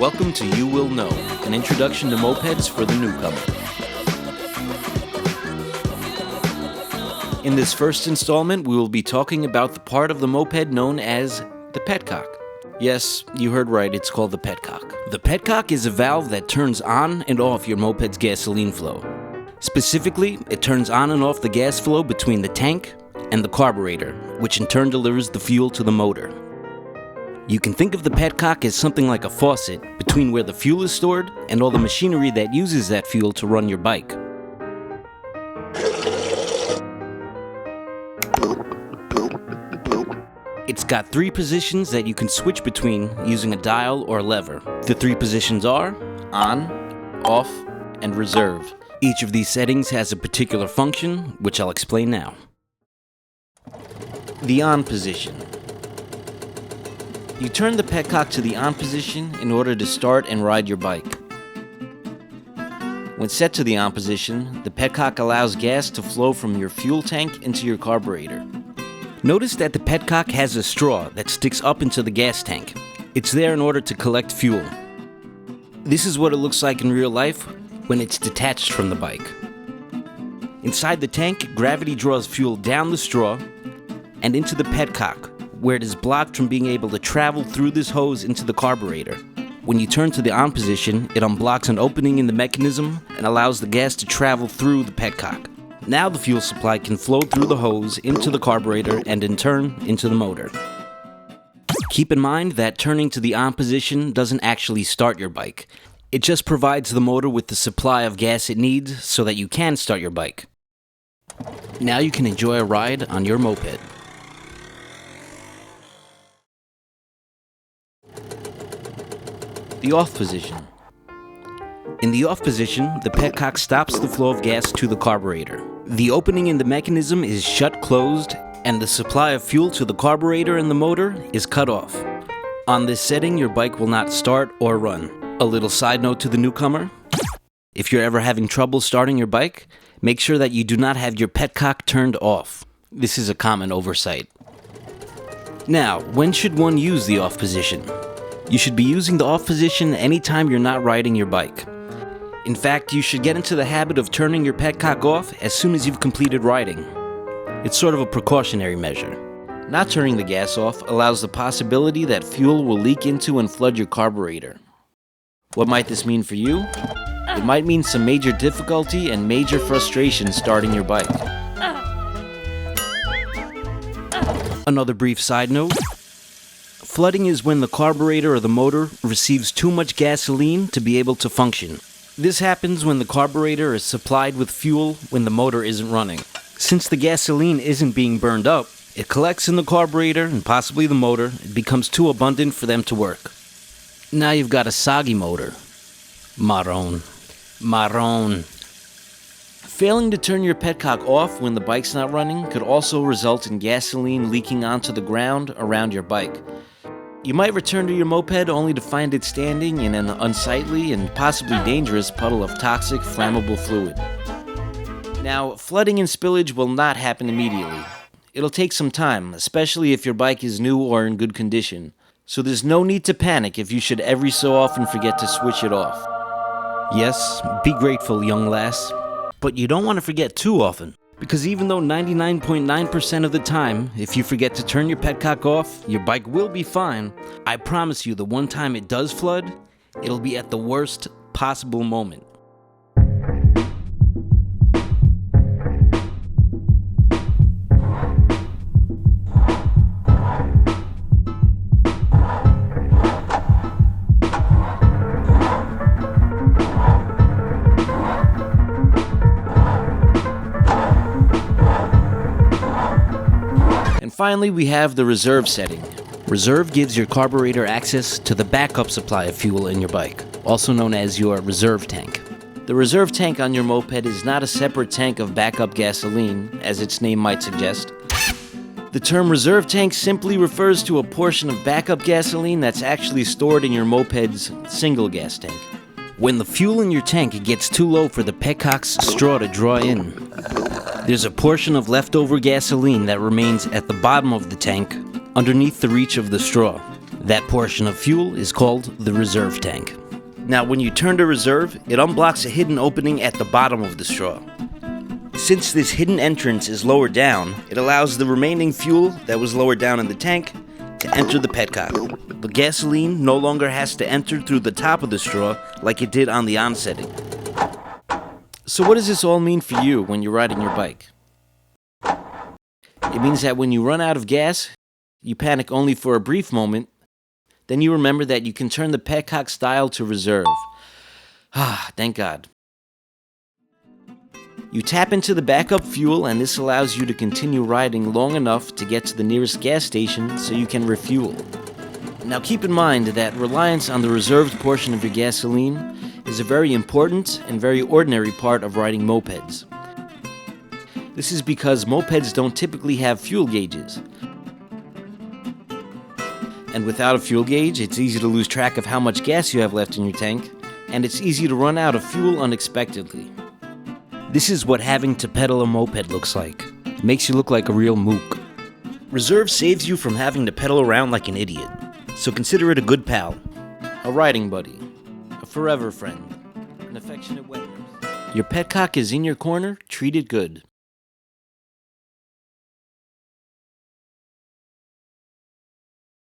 Welcome to You Will Know, an introduction to mopeds for the newcomer. In this first installment, we will be talking about the part of the moped known as the petcock. Yes, you heard right, it's called the petcock. The petcock is a valve that turns on and off your moped's gasoline flow. Specifically, it turns on and off the gas flow between the tank and the carburetor, which in turn delivers the fuel to the motor. You can think of the petcock as something like a faucet between where the fuel is stored and all the machinery that uses that fuel to run your bike. It's got 3 positions that you can switch between using a dial or lever. The 3 positions are on, off, and reserve. Each of these settings has a particular function, which I'll explain now. The on position. You turn the petcock to the on position in order to start and ride your bike. When set to the on position, the petcock allows gas to flow from your fuel tank into your carburetor. Notice that the petcock has a straw that sticks up into the gas tank. It's there in order to collect fuel. This is what it looks like in real life when it's detached from the bike. Inside the tank, gravity draws fuel down the straw and into the petcock, where it is blocked from being able to travel through this hose into the carburetor. When you turn to the on position, it unblocks an opening in the mechanism and allows the gas to travel through the petcock. Now the fuel supply can flow through the hose into the carburetor and in turn into the motor. Keep in mind that turning to the on position doesn't actually start your bike. It just provides the motor with the supply of gas it needs so that you can start your bike. Now you can enjoy a ride on your moped. The off position. In the off position, the petcock stops the flow of gas to the carburetor. The opening in the mechanism is shut closed, and the supply of fuel to the carburetor and the motor is cut off. On this setting, your bike will not start or run. A little side note to the newcomer: if you're ever having trouble starting your bike, make sure that you do not have your petcock turned off. This is a common oversight. Now, when should one use the off position? You should be using the off position anytime you're not riding your bike. In fact, you should get into the habit of turning your petcock off as soon as you've completed riding. It's sort of a precautionary measure. Not turning the gas off allows the possibility that fuel will leak into and flood your carburetor. What might this mean for you? It might mean some major difficulty and major frustration starting your bike. Another brief side note: flooding is when the carburetor or the motor receives too much gasoline to be able to function. This happens when the carburetor is supplied with fuel when the motor isn't running. Since the gasoline isn't being burned up, it collects in the carburetor and possibly the motor. It becomes too abundant for them to work. Now you've got a soggy motor. Marron. Failing to turn your petcock off when the bike's not running could also result in gasoline leaking onto the ground around your bike. You might return to your moped only to find it standing in an unsightly and possibly dangerous puddle of toxic, flammable fluid. Now, flooding and spillage will not happen immediately. It'll take some time, especially if your bike is new or in good condition. So there's no need to panic if you should every so often forget to switch it off. Yes, be grateful, young lass, but you don't want to forget too often. Because even though 99.9% of the time, if you forget to turn your petcock off, your bike will be fine, I promise you the one time it does flood, it'll be at the worst possible moment. Finally, we have the reserve setting. Reserve gives your carburetor access to the backup supply of fuel in your bike, also known as your reserve tank. The reserve tank on your moped is not a separate tank of backup gasoline, as its name might suggest. The term reserve tank simply refers to a portion of backup gasoline that's actually stored in your moped's single gas tank. When the fuel in your tank gets too low for the petcock's straw to draw in, there's a portion of leftover gasoline that remains at the bottom of the tank underneath the reach of the straw. That portion of fuel is called the reserve tank. Now, when you turn to reserve, it unblocks a hidden opening at the bottom of the straw. Since this hidden entrance is lower down, it allows the remaining fuel that was lower down in the tank to enter the petcock. The gasoline no longer has to enter through the top of the straw like it did on the on setting. So what does this all mean for you when you're riding your bike? It means that when you run out of gas, you panic only for a brief moment, then you remember that you can turn the Petcock dial to reserve. Thank God. You tap into the backup fuel, and this allows you to continue riding long enough to get to the nearest gas station so you can refuel. Now keep in mind that reliance on the reserved portion of your gasoline is a very important and very ordinary part of riding mopeds. This is because mopeds don't typically have fuel gauges. And without a fuel gauge, it's easy to lose track of how much gas you have left in your tank, and it's easy to run out of fuel unexpectedly. This is what having to pedal a moped looks like. It makes you look like a real mook. Reserve saves you from having to pedal around like an idiot, so consider it a good pal, a riding buddy, a forever friend, an affectionate wet nurse. Your petcock is in your corner, treat it good.